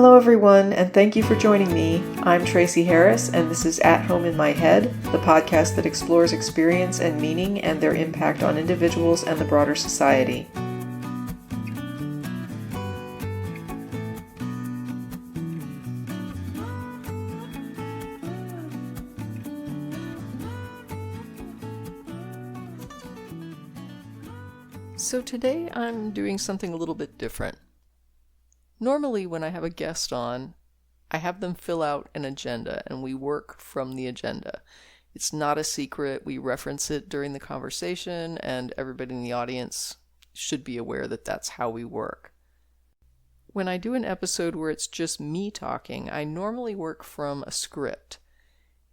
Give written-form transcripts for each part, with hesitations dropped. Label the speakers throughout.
Speaker 1: Hello everyone, and thank you for joining me. I'm Tracy Harris, and this is At Home in My Head, the podcast that explores experience and meaning and their impact on individuals and the broader society. So today I'm doing something a little bit different. Normally when I have a guest on, I have them fill out an agenda and we work from the agenda. It's not a secret, we reference it during the conversation, and everybody in the audience should be aware that that's how we work. When I do an episode where it's just me talking, I normally work from a script.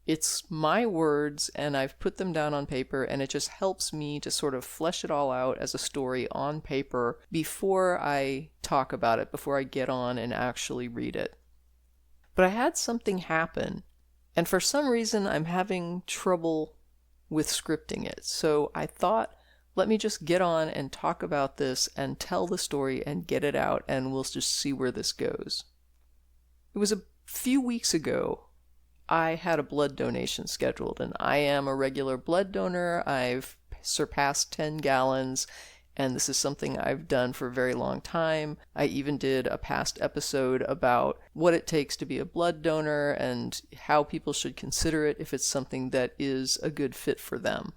Speaker 1: It's my words and I've put them down on paper, and it just helps me to sort of flesh it all out as a story on paper before I talk about it, before I get on and actually read it. But I had something happen, and for some reason I'm having trouble with scripting it. So I thought, let me just get on and talk about this and tell the story and get it out, and we'll just see where this goes. It was a few weeks ago. I had a blood donation scheduled, and I am a regular blood donor. I've surpassed 10 gallons, and this is something I've done for a very long time. I even did a past episode about what it takes to be a blood donor and how people should consider it if it's something that is a good fit for them.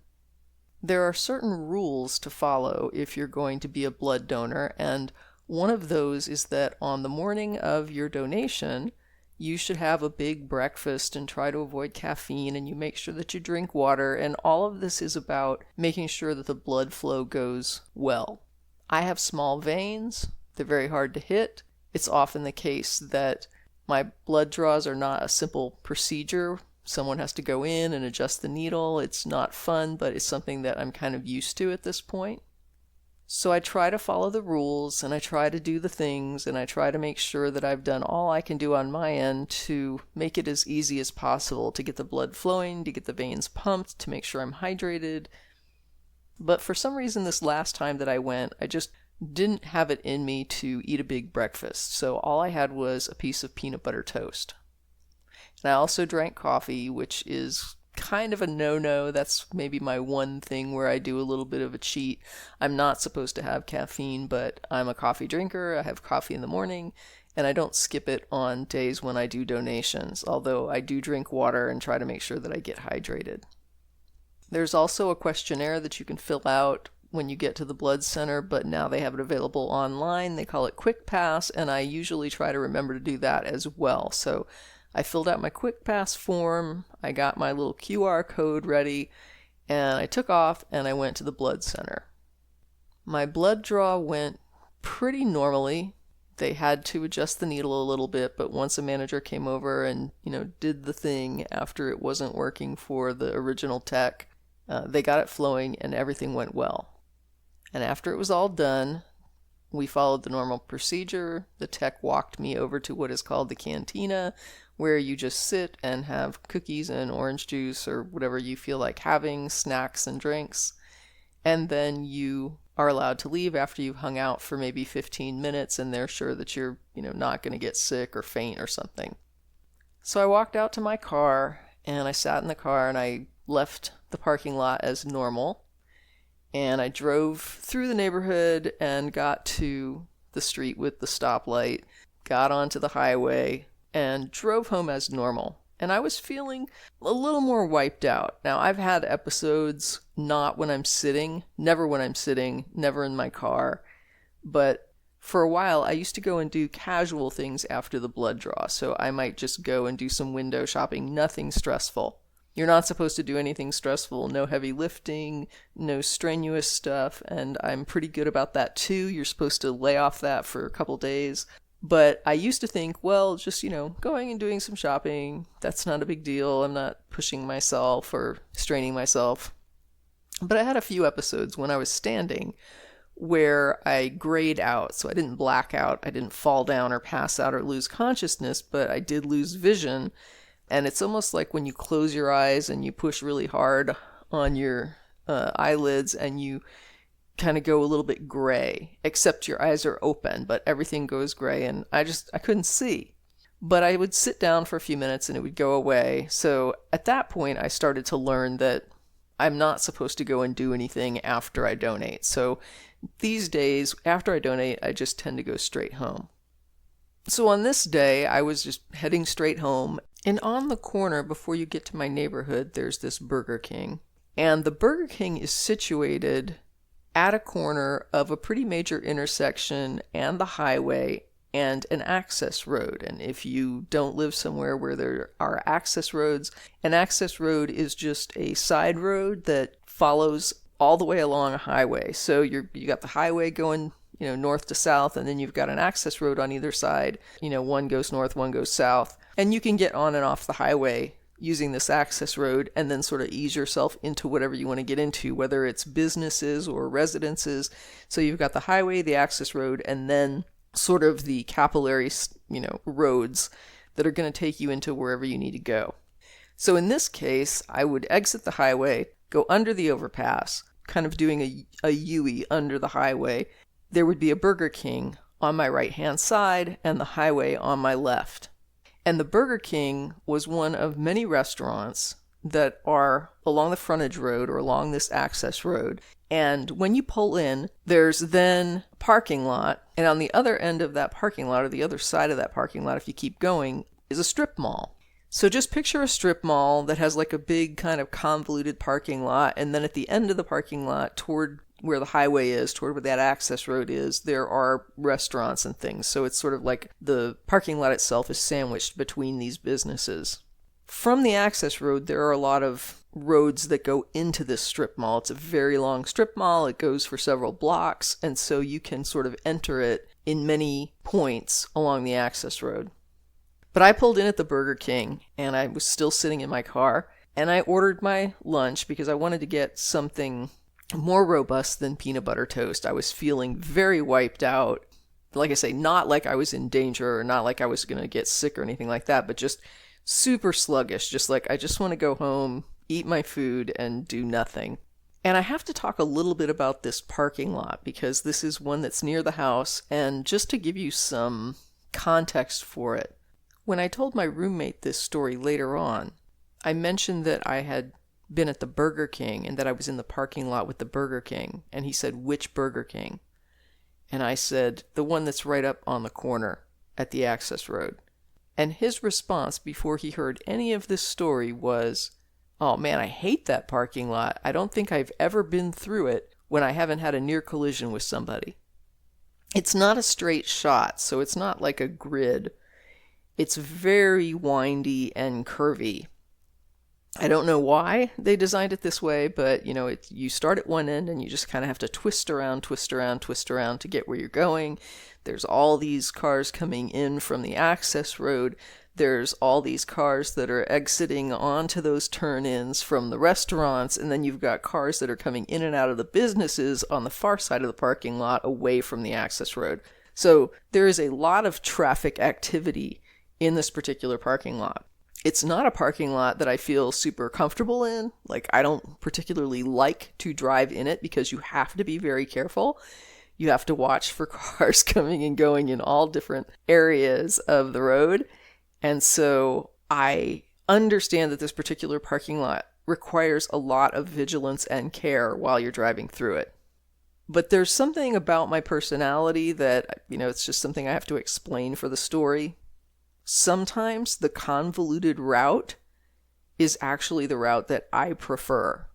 Speaker 1: There are certain rules to follow if you're going to be a blood donor, and one of those is that on the morning of your donation, you should have a big breakfast and try to avoid caffeine, and you make sure that you drink water, and all of this is about making sure that the blood flow goes well. I have small veins. They're very hard to hit. It's often the case that my blood draws are not a simple procedure. Someone has to go in and adjust the needle. It's not fun, but it's something that I'm kind of used to at this point. So I try to follow the rules, and I try to do the things, and I try to make sure that I've done all I can do on my end to make it as easy as possible to get the blood flowing, to get the veins pumped, to make sure I'm hydrated. But for some reason this last time that I went, I just didn't have it in me to eat a big breakfast. So all I had was a piece of peanut butter toast. And I also drank coffee, which is kind of a no-no. That's maybe my one thing where I do a little bit of a cheat. I'm not supposed to have caffeine, but I'm a coffee drinker. I have coffee in the morning, and I don't skip it on days when I do donations, although I do drink water and try to make sure that I get hydrated. There's also a questionnaire that you can fill out when you get to the blood center, but now they have it available online. They call it Quick Pass, and I usually try to remember to do that as well. So I filled out my Quick Pass form, I got my little QR code ready, and I took off and I went to the blood center. My blood draw went pretty normally. They had to adjust the needle a little bit, but once a manager came over and, did the thing after it wasn't working for the original tech, they got it flowing and everything went well. And after it was all done, we followed the normal procedure. The tech walked me over to what is called the cantina, where you just sit and have cookies and orange juice or whatever you feel like having, snacks and drinks. And then you are allowed to leave after you've hung out for maybe 15 minutes and they're sure that you're, not going to get sick or faint or something. So I walked out to my car and I sat in the car and I left the parking lot as normal. And I drove through the neighborhood and got to the street with the stoplight, got onto the highway, and drove home as normal. And I was feeling a little more wiped out. Now, I've had episodes not when I'm sitting, never when I'm sitting, never in my car. But for a while, I used to go and do casual things after the blood draw. So I might just go and do some window shopping, nothing stressful. You're not supposed to do anything stressful, no heavy lifting, no strenuous stuff, and I'm pretty good about that too. You're supposed to lay off that for a couple days. But I used to think, well, just, going and doing some shopping, that's not a big deal. I'm not pushing myself or straining myself. But I had a few episodes when I was standing where I grayed out. So I didn't black out, I didn't fall down or pass out or lose consciousness, but I did lose vision. And it's almost like when you close your eyes and you push really hard on your eyelids and you kind of go a little bit gray, except your eyes are open, but everything goes gray, and I couldn't see. But I would sit down for a few minutes and it would go away. So at that point, I started to learn that I'm not supposed to go and do anything after I donate. So these days, after I donate, I just tend to go straight home. So on this day, I was just heading straight home. And on the corner, before you get to my neighborhood, there's this Burger King. And the Burger King is situated at a corner of a pretty major intersection and the highway and an access road. And if you don't live somewhere where there are access roads, an access road is just a side road that follows all the way along a highway. So you got the highway going, north to south, and then you've got an access road on either side. One goes north, one goes south, and you can get on and off the highway using this access road and then sort of ease yourself into whatever you want to get into, whether it's businesses or residences. So you've got the highway, the access road, and then sort of the capillary, roads that are going to take you into wherever you need to go. So in this case, I would exit the highway, go under the overpass, kind of doing a U-ey under the highway. There would be a Burger King on my right-hand side and the highway on my left. And the Burger King was one of many restaurants that are along the frontage road or along this access road. And when you pull in, there's then a parking lot. And on the other end of that parking lot, or the other side of that parking lot, if you keep going, is a strip mall. So just picture a strip mall that has like a big kind of convoluted parking lot. And then at the end of the parking lot, toward where the highway is, toward where that access road is, there are restaurants and things. So it's sort of like the parking lot itself is sandwiched between these businesses. From the access road, there are a lot of roads that go into this strip mall. It's a very long strip mall. It goes for several blocks, and so you can sort of enter it in many points along the access road. But I pulled in at the Burger King, and I was still sitting in my car, and I ordered my lunch because I wanted to get something more robust than peanut butter toast. I was feeling very wiped out. Like I say, not like I was in danger or not like I was going to get sick or anything like that, but just super sluggish. Just like, I just want to go home, eat my food, and do nothing. And I have to talk a little bit about this parking lot because this is one that's near the house. And just to give you some context for it, when I told my roommate this story later on, I mentioned that I had been at the Burger King and that I was in the parking lot with the Burger King. And he said, "Which Burger King?" And I said, "The one that's right up on the corner at the access road." And his response before he heard any of this story was, "Oh man, I hate that parking lot. I don't think I've ever been through it when I haven't had a near collision with somebody." It's not a straight shot, so it's not like a grid. It's very windy and curvy. I don't know why they designed it this way, but you start at one end and you just kind of have to twist around to get where you're going. There's all these cars coming in from the access road. There's all these cars that are exiting onto those turn-ins from the restaurants, and then you've got cars that are coming in and out of the businesses on the far side of the parking lot away from the access road. So there is a lot of traffic activity in this particular parking lot. It's not a parking lot that I feel super comfortable in. Like, I don't particularly like to drive in it because you have to be very careful. You have to watch for cars coming and going in all different areas of the road. And so I understand that this particular parking lot requires a lot of vigilance and care while you're driving through it. But there's something about my personality that, it's just something I have to explain for the story. Sometimes the convoluted route is actually the route that I prefer.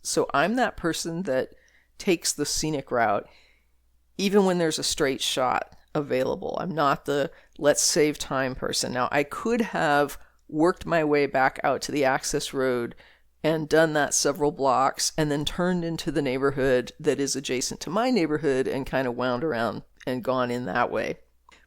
Speaker 1: So I'm that person that takes the scenic route even when there's a straight shot available. I'm not the let's save time person. Now, I could have worked my way back out to the access road and done that several blocks and then turned into the neighborhood that is adjacent to my neighborhood and kind of wound around and gone in that way.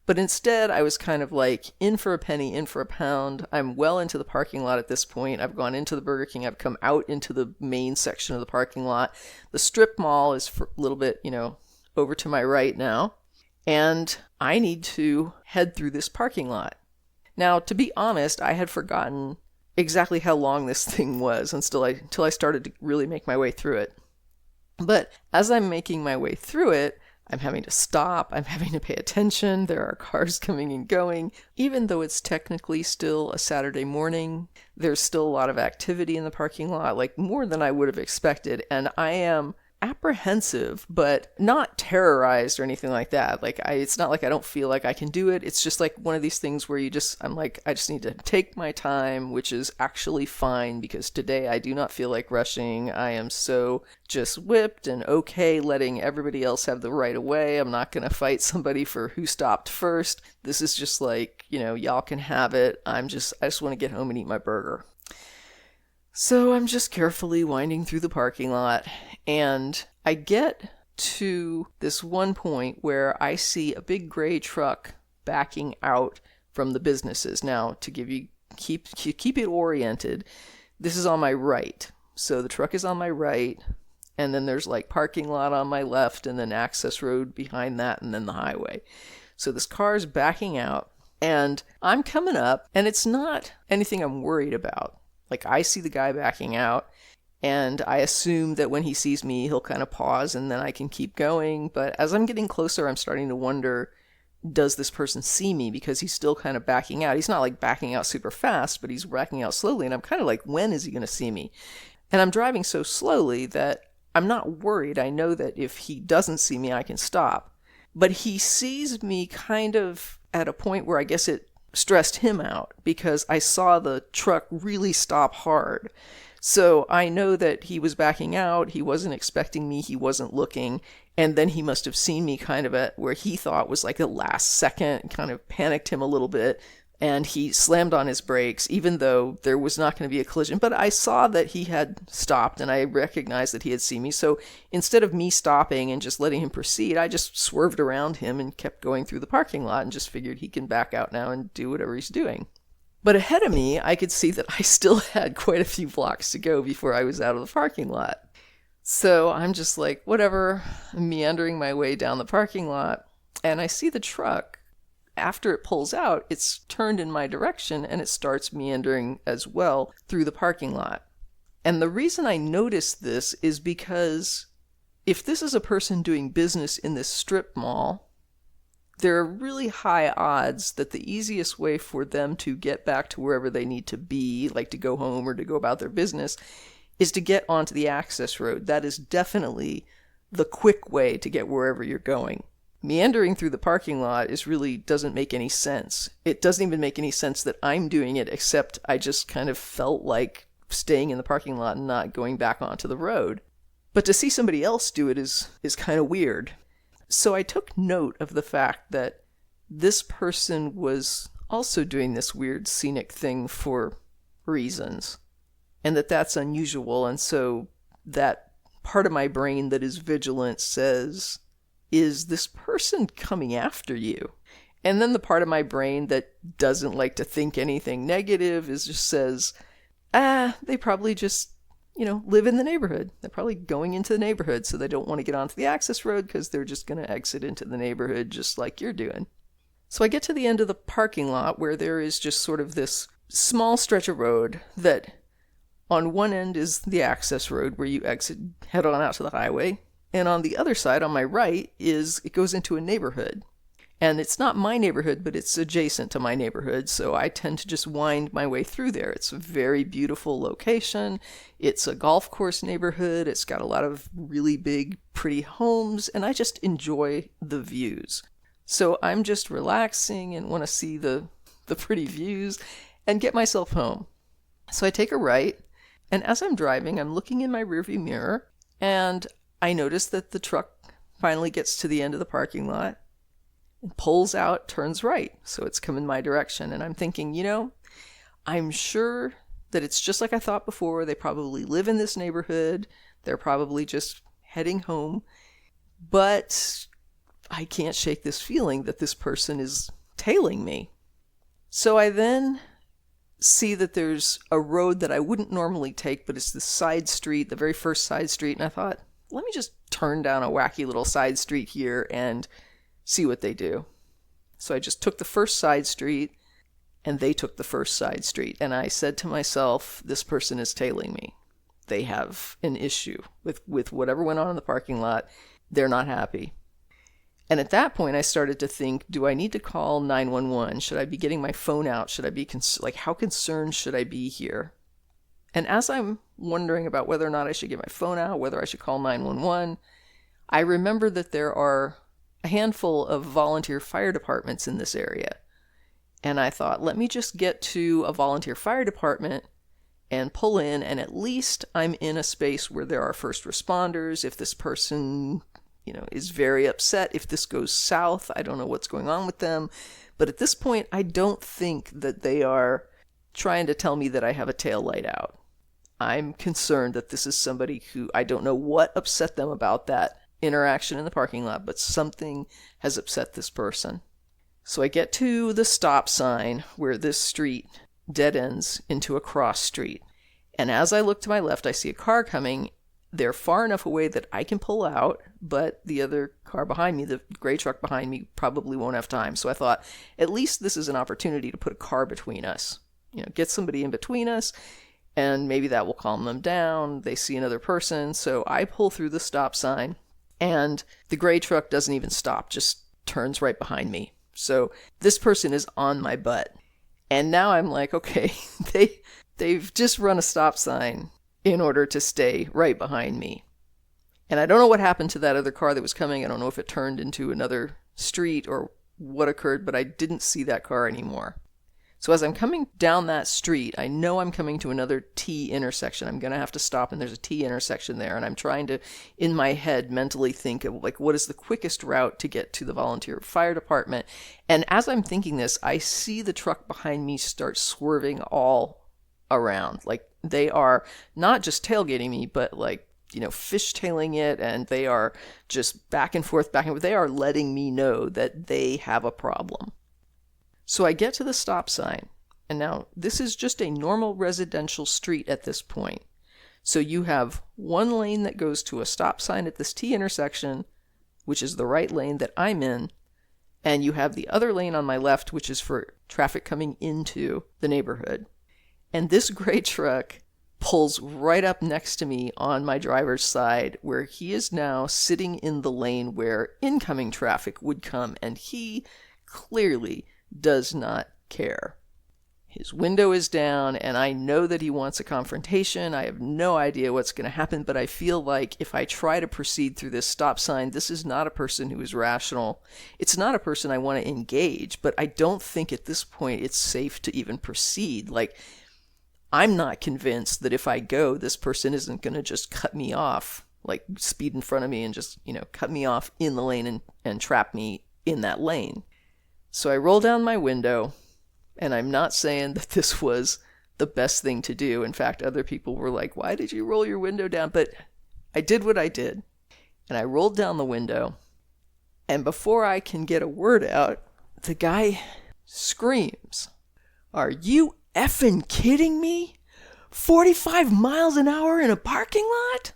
Speaker 1: But instead, I was kind of like, in for a penny, in for a pound. I'm well into the parking lot at this point. I've gone into the Burger King. I've come out into the main section of the parking lot. The strip mall is a little bit, over to my right now. And I need to head through this parking lot. Now, to be honest, I had forgotten exactly how long this thing was until I started to really make my way through it. But as I'm making my way through it, I'm having to stop. I'm having to pay attention. There are cars coming and going. Even though it's technically still a Saturday morning, there's still a lot of activity in the parking lot, like more than I would have expected. And I am apprehensive, but not terrorized or anything like that. It's not like I don't feel like I can do it. It's just like one of these things where I'm like, I just need to take my time, which is actually fine because today I do not feel like rushing. I am so just whipped and okay letting everybody else have the right of way. I'm not going to fight somebody for who stopped first. This is just like, y'all can have it. I just want to get home and eat my burger. So I'm just carefully winding through the parking lot, and I get to this one point where I see a big gray truck backing out from the businesses. Now, to keep it oriented, this is on my right. So the truck is on my right, and then there's like parking lot on my left, and then access road behind that, and then the highway. So this car's backing out, and I'm coming up, and it's not anything I'm worried about. Like, I see the guy backing out, and I assume that when he sees me, he'll kind of pause, and then I can keep going. But as I'm getting closer, I'm starting to wonder, does this person see me? Because he's still kind of backing out. He's not like backing out super fast, but he's backing out slowly, and I'm kind of like, when is he going to see me? And I'm driving so slowly that I'm not worried. I know that if he doesn't see me, I can stop. But he sees me kind of at a point where I guess it stressed him out, because I saw the truck really stop hard. So I know that he was backing out, he wasn't expecting me, he wasn't looking, and then he must have seen me kind of at where he thought was like the last second, kind of panicked him a little bit, and he slammed on his brakes, even though there was not going to be a collision. But I saw that he had stopped, and I recognized that he had seen me. So instead of me stopping and just letting him proceed, I just swerved around him and kept going through the parking lot and just figured he can back out now and do whatever he's doing. But ahead of me, I could see that I still had quite a few blocks to go before I was out of the parking lot. So I'm just like, whatever, meandering my way down the parking lot, and I see the truck. After it pulls out, it's turned in my direction, and it starts meandering as well through the parking lot. And the reason I notice this is because if this is a person doing business in this strip mall, there are really high odds that the easiest way for them to get back to wherever they need to be, like to go home or to go about their business, is to get onto the access road. That is definitely the quick way to get wherever you're going. Meandering through the parking lot doesn't make any sense. It doesn't even make any sense that I'm doing it, except I just kind of felt like staying in the parking lot and not going back onto the road. But to see somebody else do it is kind of weird. So I took note of the fact that this person was also doing this weird scenic thing for reasons, and that's unusual. And so that part of my brain that is vigilant says, is this person coming after you? And then the part of my brain that doesn't like to think anything negative just says, they probably just, live in the neighborhood. They're probably going into the neighborhood, so they don't want to get onto the access road because they're just going to exit into the neighborhood just like you're doing. So I get to the end of the parking lot where there is just sort of this small stretch of road that on one end is the access road where you exit, head on out to the highway. And on the other side, on my right, it goes into a neighborhood. And it's not my neighborhood, but it's adjacent to my neighborhood, so I tend to just wind my way through there. It's a very beautiful location. It's a golf course neighborhood. It's got a lot of really big, pretty homes, and I just enjoy the views. So I'm just relaxing and want to see the pretty views and get myself home. So I take a right, and as I'm driving, I'm looking in my rearview mirror, and I notice that the truck finally gets to the end of the parking lot and pulls out, turns right. So it's come in my direction. And I'm thinking, I'm sure that it's just like I thought before. They probably live in this neighborhood. They're probably just heading home. But I can't shake this feeling that this person is tailing me. So I then see that there's a road that I wouldn't normally take, but it's the side street, the very first side street. And I thought, let me just turn down a wacky little side street here and see what they do. So I just took the first side street, and they took the first side street. And I said to myself, this person is tailing me. They have an issue with whatever went on in the parking lot. They're not happy. And at that point, I started to think, do I need to call 911? Should I be getting my phone out? Should I be, how concerned should I be here? And as I'm wondering about whether or not I should get my phone out, whether I should call 911, I remember that there are a handful of volunteer fire departments in this area. And I thought, let me just get to a volunteer fire department and pull in, and at least I'm in a space where there are first responders. If this person, is very upset, if this goes south, I don't know what's going on with them. But at this point, I don't think that they are trying to tell me that I have a tail light out. I'm concerned that this is somebody who, I don't know what upset them about that interaction in the parking lot, but something has upset this person. So I get to the stop sign where this street dead ends into a cross street. And as I look to my left, I see a car coming. They're far enough away that I can pull out, but the other car behind me, the gray truck behind me, probably won't have time. So I thought, at least this is an opportunity to put a car between us. Get somebody in between us, and maybe that will calm them down. They see another person. So I pull through the stop sign, and the gray truck doesn't even stop, just turns right behind me. So this person is on my butt. And now I'm like, okay, they've just run a stop sign in order to stay right behind me. And I don't know what happened to that other car that was coming. I don't know if it turned into another street or what occurred, but I didn't see that car anymore. So as I'm coming down that street, I know I'm coming to another T intersection. I'm going to have to stop, and there's a T intersection there. And I'm trying to, in my head, mentally think of, what is the quickest route to get to the volunteer fire department. And as I'm thinking this, I see the truck behind me start swerving all around. They are not just tailgating me, but fishtailing it, and they are just back and forth. They are letting me know that they have a problem. So I get to the stop sign, and now this is just a normal residential street at this point. So you have one lane that goes to a stop sign at this T intersection, which is the right lane that I'm in, and you have the other lane on my left, which is for traffic coming into the neighborhood. And this gray truck pulls right up next to me on my driver's side, where he is now sitting in the lane where incoming traffic would come, and he clearly does not care. His window is down, and I know that he wants a confrontation. I have no idea what's going to happen, but I feel like if I try to proceed through this stop sign, this is not a person who is rational. It's not a person I want to engage, but I don't think at this point it's safe to even proceed. I'm not convinced that if I go, this person isn't going to just cut me off, speed in front of me and just, cut me off in the lane and trap me in that lane. So I roll down my window, and I'm not saying that this was the best thing to do. In fact, other people were like, why did you roll your window down? But I did what I did, and I rolled down the window, and before I can get a word out, the guy screams, "Are you effing kidding me? 45 miles an hour in a parking lot?"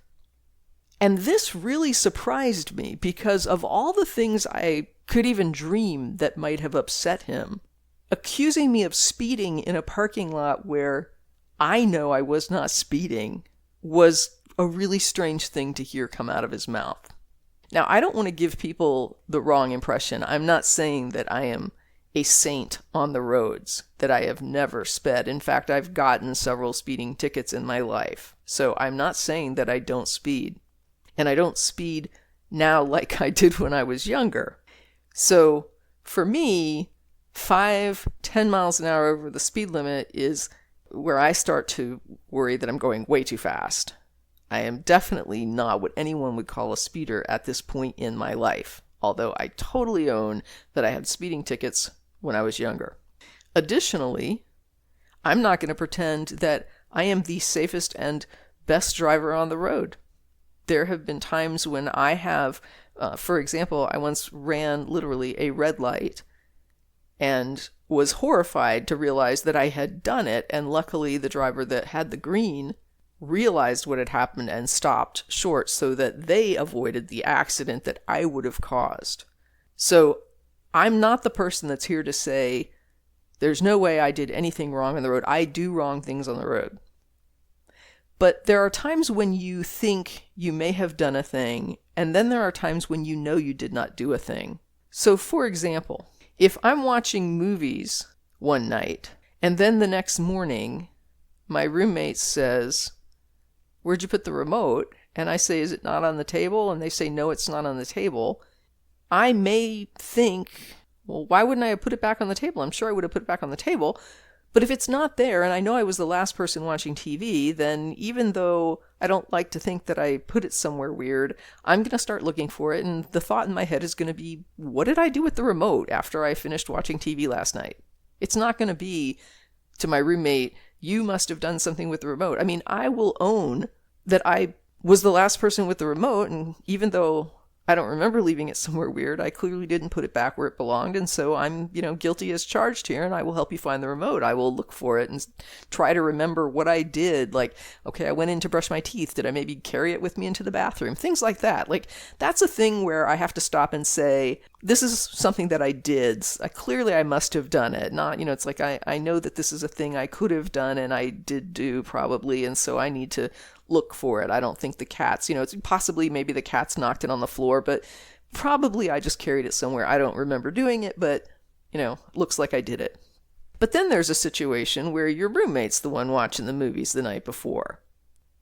Speaker 1: And this really surprised me, because of all the things I could even dream that might have upset him, accusing me of speeding in a parking lot where I know I was not speeding was a really strange thing to hear come out of his mouth. Now, I don't want to give people the wrong impression. I'm not saying that I am a saint on the roads, that I have never sped. In fact, I've gotten several speeding tickets in my life. So I'm not saying that I don't speed. And I don't speed now like I did when I was younger. So for me, 5-10 miles an hour over the speed limit is where I start to worry that I'm going way too fast. I am definitely not what anyone would call a speeder at this point in my life, although I totally own that I had speeding tickets when I was younger. Additionally, I'm not going to pretend that I am the safest and best driver on the road. There have been times when I have, for example, I once ran literally a red light and was horrified to realize that I had done it, and luckily the driver that had the green realized what had happened and stopped short so that they avoided the accident that I would have caused. So I'm not the person that's here to say there's no way I did anything wrong on the road. I do wrong things on the road. But there are times when you think you may have done a thing And then there are times when you know you did not do a thing. So for example, if I'm watching movies one night and then the next morning my roommate says, "Where'd you put the remote?" And I say, "Is it not on the table?" And they say, "No, it's not on the table." I may think, well, why wouldn't I have put it back on the table? I'm sure I would have put it back on the table. But if it's not there, and I know I was the last person watching TV, then even though I don't like to think that I put it somewhere weird, I'm going to start looking for it. And the thought in my head is going to be, what did I do with the remote after I finished watching TV last night? It's not going to be to my roommate, "You must have done something with the remote." I mean, I will own that I was the last person with the remote, and even though I don't remember leaving it somewhere weird, I clearly didn't put it back where it belonged, and so I'm, guilty as charged here, and I will help you find the remote. I will look for it and try to remember what I did. Like, okay, I went in to brush my teeth. Did I maybe carry it with me into the bathroom? Things like that. Like, that's a thing where I have to stop and say, this is something that I did. Clearly I must have done it. Not, it's like I know that this is a thing I could have done and I did do probably, and so I need to look for it. I don't think the cats, it's possibly maybe the cats knocked it on the floor, but probably I just carried it somewhere. I don't remember doing it, but, looks like I did it. But then there's a situation where your roommate's the one watching the movies the night before.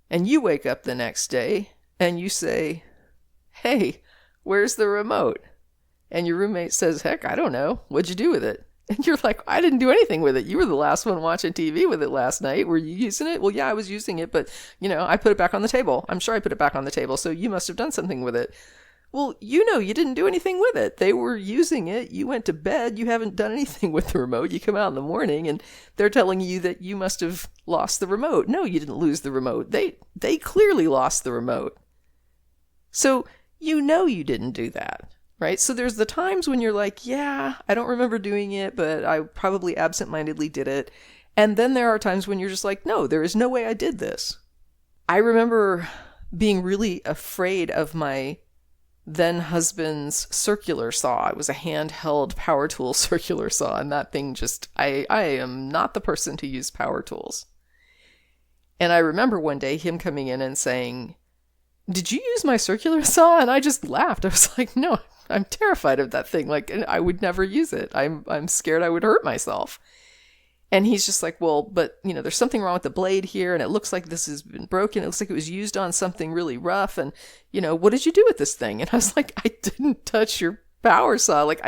Speaker 1: And you wake up the next day and you say, "Hey, where's the remote?" And your roommate says, "Heck, I don't know. What'd you do with it?" And you're like, "I didn't do anything with it. You were the last one watching TV with it last night. Were you using it?" "Well, yeah, I was using it, but, I put it back on the table. I'm sure I put it back on the table, so you must have done something with it." "Well, you didn't do anything with it. They were using it. You went to bed. You haven't done anything with the remote. You come out in the morning, and they're telling you that you must have lost the remote." "No, you didn't lose the remote. They clearly lost the remote." So you didn't do that. Right? So there's the times when you're like, yeah, I don't remember doing it, but I probably absentmindedly did it. And then there are times when you're just like, no, there is no way I did this. I remember being really afraid of my then husband's circular saw. It was a handheld power tool circular saw, and that thing just, I am not the person to use power tools. And I remember one day him coming in and saying, "Did you use my circular saw?" And I just laughed. I was like, "No, I'm terrified of that thing. Like, I would never use it. I'm scared I would hurt myself." And he's just like, "Well, but, there's something wrong with the blade here, and it looks like this has been broken. It looks like it was used on something really rough, and, what did you do with this thing?" And I was like, "I didn't touch your power saw. Like,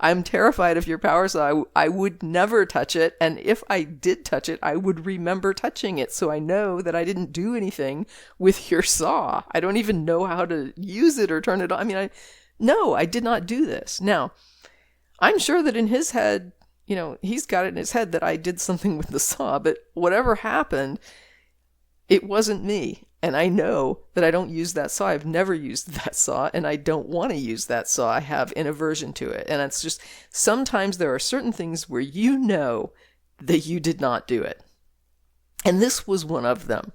Speaker 1: I'm terrified of your power saw. I would never touch it, and if I did touch it, I would remember touching it, so I know that I didn't do anything with your saw. I don't even know how to use it or turn it on. I mean, no, I did not do this." Now, I'm sure that in his head, he's got it in his head that I did something with the saw, but whatever happened, it wasn't me. And I know that I don't use that saw. I've never used that saw, and I don't want to use that saw. I have an aversion to it. And it's just, sometimes there are certain things where you know that you did not do it. And this was one of them.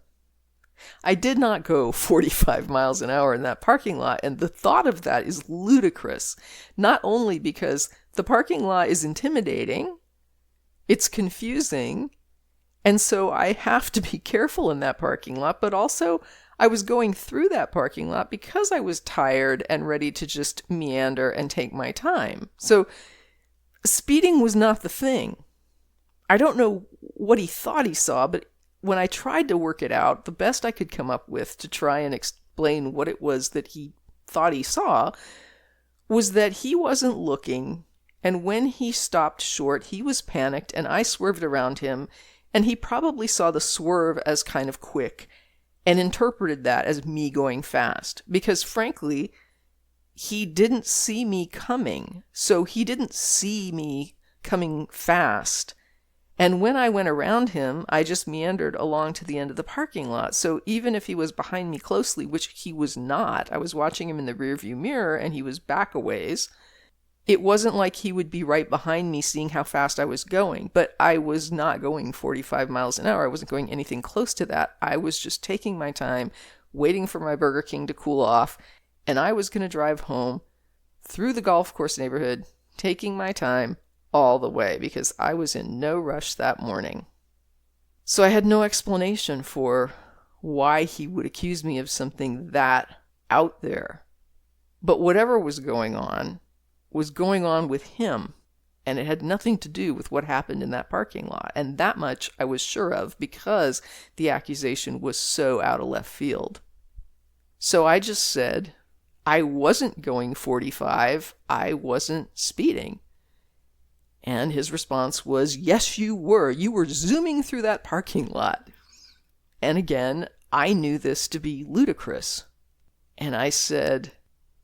Speaker 1: I did not go 45 miles an hour in that parking lot, and the thought of that is ludicrous. Not only because the parking lot is intimidating, it's confusing, and so I have to be careful in that parking lot, but also I was going through that parking lot because I was tired and ready to just meander and take my time. So speeding was not the thing. I don't know what he thought he saw, but when I tried to work it out, the best I could come up with to try and explain what it was that he thought he saw was that he wasn't looking, and when he stopped short, he was panicked, and I swerved around him, and he probably saw the swerve as kind of quick and interpreted that as me going fast, because frankly, he didn't see me coming, so he didn't see me coming fast. And when I went around him, I just meandered along to the end of the parking lot. So even if he was behind me closely, which he was not, I was watching him in the rearview mirror and he was back a ways, it wasn't like he would be right behind me seeing how fast I was going. But I was not going 45 miles an hour. I wasn't going anything close to that. I was just taking my time, waiting for my Burger King to cool off, and I was going to drive home through the golf course neighborhood, taking my time all the way, because I was in no rush that morning. So I had no explanation for why he would accuse me of something that out there. But whatever was going on with him. And it had nothing to do with what happened in that parking lot. And that much I was sure of because the accusation was so out of left field. So I just said, I wasn't going 45. I wasn't speeding. And his response was, yes, you were. You were zooming through that parking lot. And again, I knew this to be ludicrous. And I said,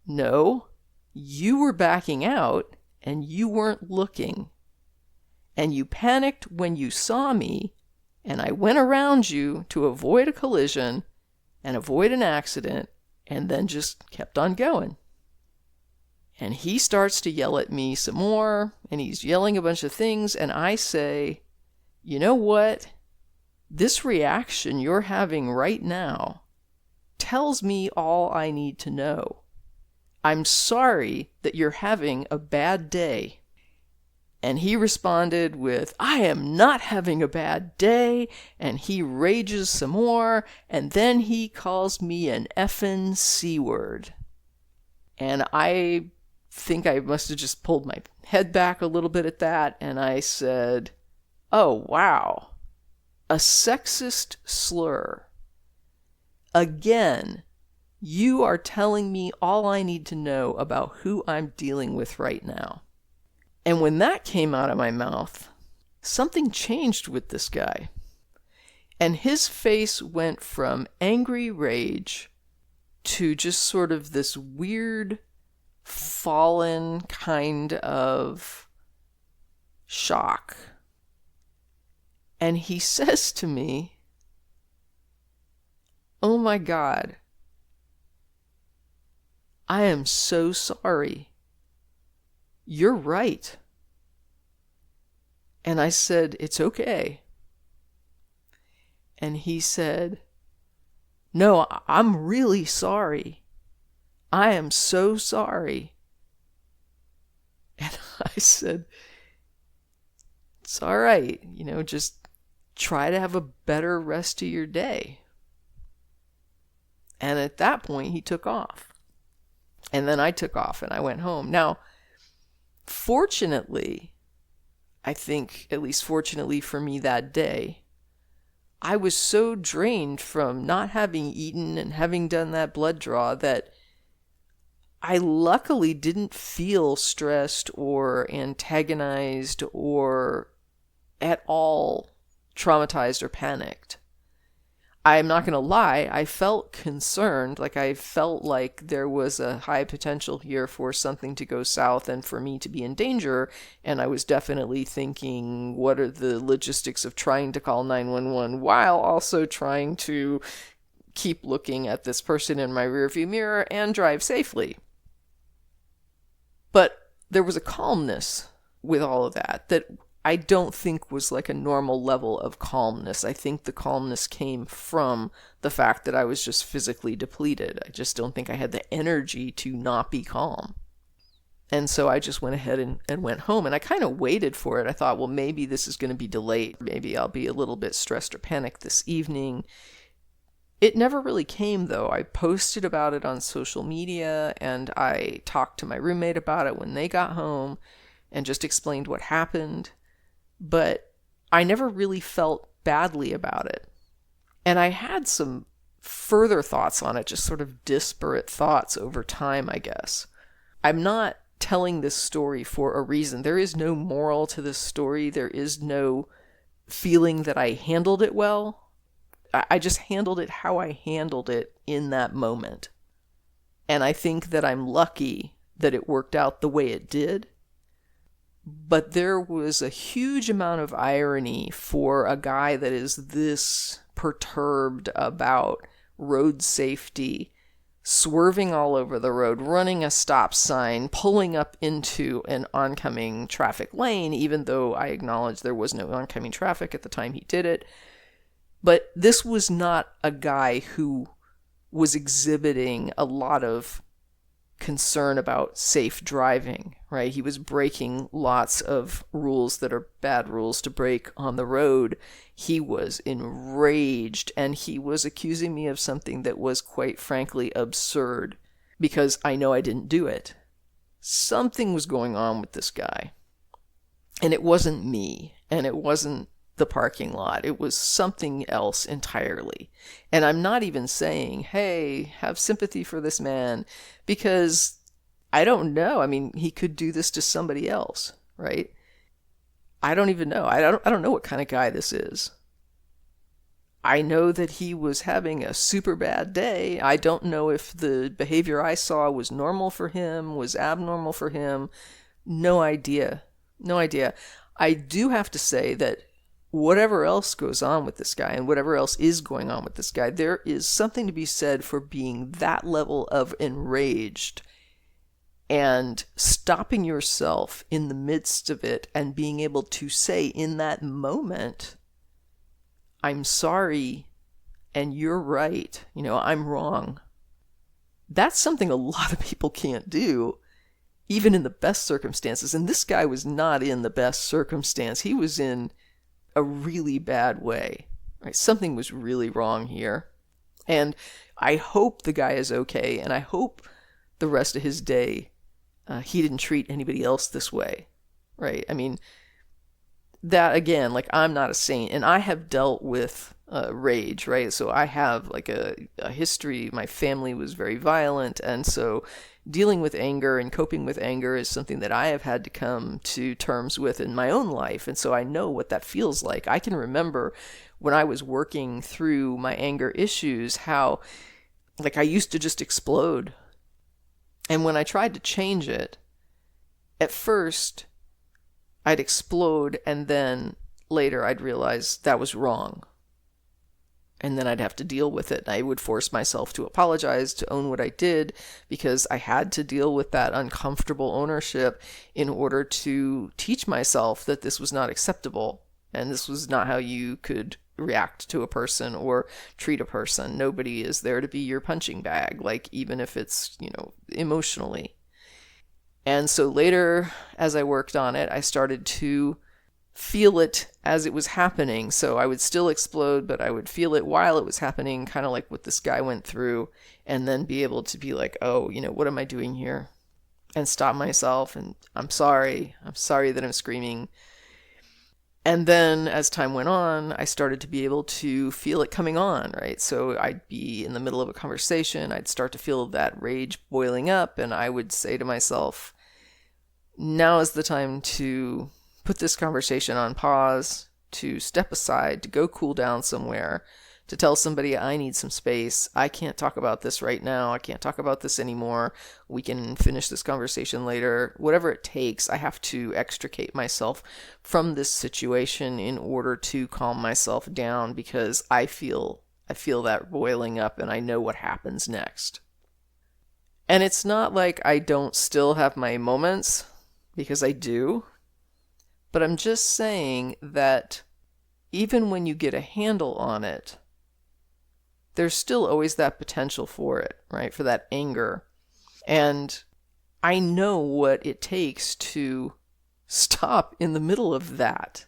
Speaker 1: no, you were backing out and you weren't looking. And you panicked when you saw me, and I went around you to avoid a collision and avoid an accident, and then just kept on going. And he starts to yell at me some more, and he's yelling a bunch of things, and I say, you know what? This reaction you're having right now tells me all I need to know. I'm sorry that you're having a bad day. And he responded with, I am not having a bad day. And he rages some more. And then he calls me an effing C word. And I think I must have just pulled my head back a little bit at that. And I said, oh, wow. A sexist slur. Again. You are telling me all I need to know about who I'm dealing with right now. And when that came out of my mouth, something changed with this guy. And his face went from angry rage to just sort of this weird, fallen kind of shock. And he says to me, oh my God, I am so sorry. You're right. And I said, it's okay. And he said, no, I'm really sorry. I am so sorry. And I said, it's all right. Just try to have a better rest of your day. And at that point, he took off. And then I took off and I went home. Now, fortunately, I think, at least fortunately for me that day, I was so drained from not having eaten and having done that blood draw that I luckily didn't feel stressed or antagonized or at all traumatized or panicked. I'm not going to lie, I felt concerned, like I felt like there was a high potential here for something to go south and for me to be in danger, and I was definitely thinking, what are the logistics of trying to call 911 while also trying to keep looking at this person in my rearview mirror and drive safely. But there was a calmness with all of that I don't think was like a normal level of calmness. I think the calmness came from the fact that I was just physically depleted. I just don't think I had the energy to not be calm. And so I just went ahead and went home, and I kind of waited for it. I thought, well, maybe this is going to be delayed. Maybe I'll be a little bit stressed or panicked this evening. It never really came, though. I posted about it on social media, and I talked to my roommate about it when they got home and just explained what happened. But I never really felt badly about it. And I had some further thoughts on it, just sort of disparate thoughts over time, I guess. I'm not telling this story for a reason. There is no moral to this story. There is no feeling that I handled it well. I just handled it how I handled it in that moment. And I think that I'm lucky that it worked out the way it did. But there was a huge amount of irony for a guy that is this perturbed about road safety, swerving all over the road, running a stop sign, pulling up into an oncoming traffic lane, even though I acknowledge there was no oncoming traffic at the time he did it. But this was not a guy who was exhibiting a lot of concern about safe driving, right? He was breaking lots of rules that are bad rules to break on the road. He was enraged, and he was accusing me of something that was quite frankly absurd. because I know I didn't do it. Something was going on with this guy. And it wasn't me, and it wasn't the parking lot. It was something else entirely. And I'm not even saying, hey, have sympathy for this man, because I don't know. I mean, he could do this to somebody else, right? I don't even know. I don't know what kind of guy this is. I know that he was having a super bad day. I don't know if the behavior I saw was normal for him, was abnormal for him. No idea. No idea. I do have to say that whatever else goes on with this guy and whatever else is going on with this guy, there is something to be said for being that level of enraged and stopping yourself in the midst of it and being able to say in that moment, I'm sorry and you're right. I'm wrong. That's something a lot of people can't do, even in the best circumstances. And this guy was not in the best circumstance. He was in a really bad way, right? Something was really wrong here. And I hope the guy is okay. And I hope the rest of his day, he didn't treat anybody else this way, right? I mean, that again, like, I'm not a saint, and I have dealt with rage, right? So I have like a history. My family was very violent, and so dealing with anger and coping with anger is something that I have had to come to terms with in my own life. And so I know what that feels like. I can remember when I was working through my anger issues, how like I used to just explode. And when I tried to change it, at first I'd explode, and then later I'd realize that was wrong. And then I'd have to deal with it. I would force myself to apologize, to own what I did, because I had to deal with that uncomfortable ownership in order to teach myself that this was not acceptable. And this was not how you could react to a person or treat a person. Nobody is there to be your punching bag, like even if it's, emotionally. And so later, as I worked on it, I started to feel it as it was happening. So I would still explode, but I would feel it while it was happening, kind of like what this guy went through, and then be able to be like, oh, what am I doing here? And stop myself, and I'm sorry that I'm screaming. And then as time went on, I started to be able to feel it coming on, right? So I'd be in the middle of a conversation, I'd start to feel that rage boiling up, and I would say to myself, now is the time to put this conversation on pause, to step aside, to go cool down somewhere, to tell somebody I need some space. I can't talk about this right now. I can't talk about this anymore. We can finish this conversation later. Whatever it takes, I have to extricate myself from this situation in order to calm myself down, because I feel that boiling up and I know what happens next. And it's not like I don't still have my moments, because I do. But I'm just saying that even when you get a handle on it, there's still always that potential for it, right? For that anger. And I know what it takes to stop in the middle of that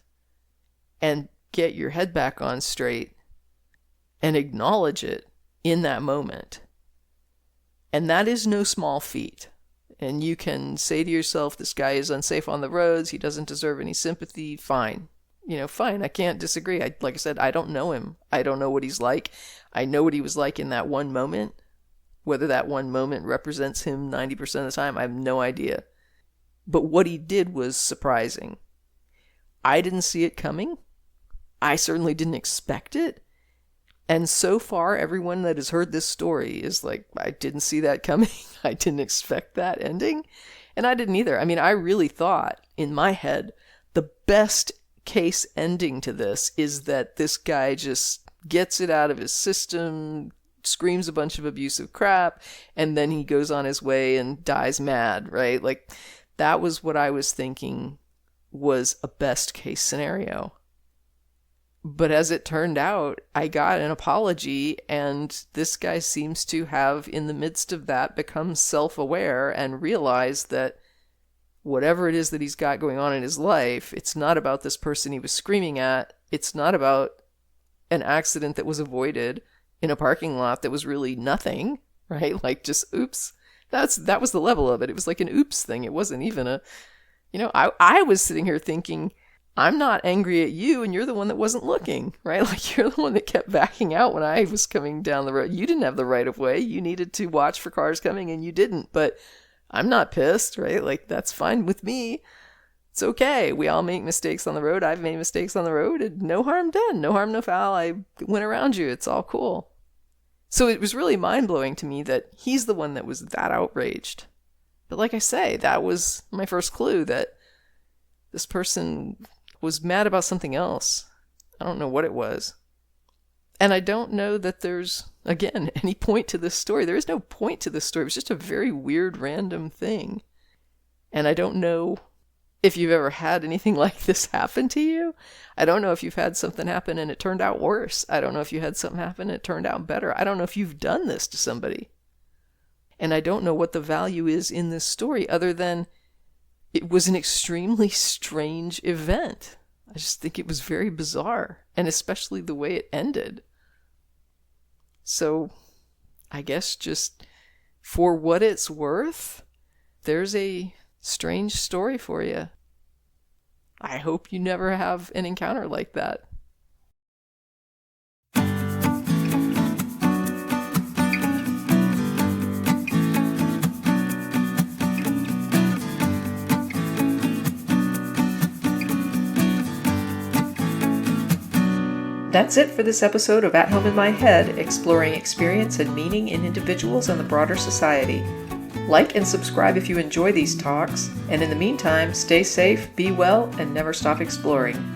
Speaker 1: and get your head back on straight and acknowledge it in that moment. And that is no small feat. And you can say to yourself, this guy is unsafe on the roads, he doesn't deserve any sympathy, fine. Fine, I can't disagree. Like I said, I don't know him. I don't know what he's like. I know what he was like in that one moment. Whether that one moment represents him 90% of the time, I have no idea. But what he did was surprising. I didn't see it coming. I certainly didn't expect it. And so far, everyone that has heard this story is like, I didn't see that coming. I didn't expect that ending. And I didn't either. I mean, I really thought in my head, the best case ending to this is that this guy just gets it out of his system, screams a bunch of abusive crap, and then he goes on his way and dies mad, right? Like, that was what I was thinking was a best case scenario. But as it turned out, I got an apology, and this guy seems to have, in the midst of that, become self-aware and realized that whatever it is that he's got going on in his life, it's not about this person he was screaming at. It's not about an accident that was avoided in a parking lot that was really nothing, right? Like, just, oops, That was the level of it. It was like an oops thing. It wasn't even a, I was sitting here thinking, I'm not angry at you, and you're the one that wasn't looking, right? Like, you're the one that kept backing out when I was coming down the road. You didn't have the right of way. You needed to watch for cars coming, and you didn't. But I'm not pissed, right? Like, that's fine with me. It's okay. We all make mistakes on the road. I've made mistakes on the road, and no harm done. No harm, no foul. I went around you. It's all cool. So it was really mind-blowing to me that he's the one that was that outraged. But like I say, that was my first clue that this person was mad about something else. I don't know what it was. And I don't know that there's, again, any point to this story. There is no point to this story. It was just a very weird, random thing. And I don't know if you've ever had anything like this happen to you. I don't know if you've had something happen and it turned out worse. I don't know if you had something happen and it turned out better. I don't know if you've done this to somebody. And I don't know what the value is in this story other than it was an extremely strange event. I just think it was very bizarre, and especially the way it ended. So I guess just for what it's worth, there's a strange story for you. I hope you never have an encounter like that.
Speaker 2: That's it for this episode of At Home in My Head, exploring experience and meaning in individuals and the broader society. Like and subscribe if you enjoy these talks, and in the meantime, stay safe, be well, and never stop exploring.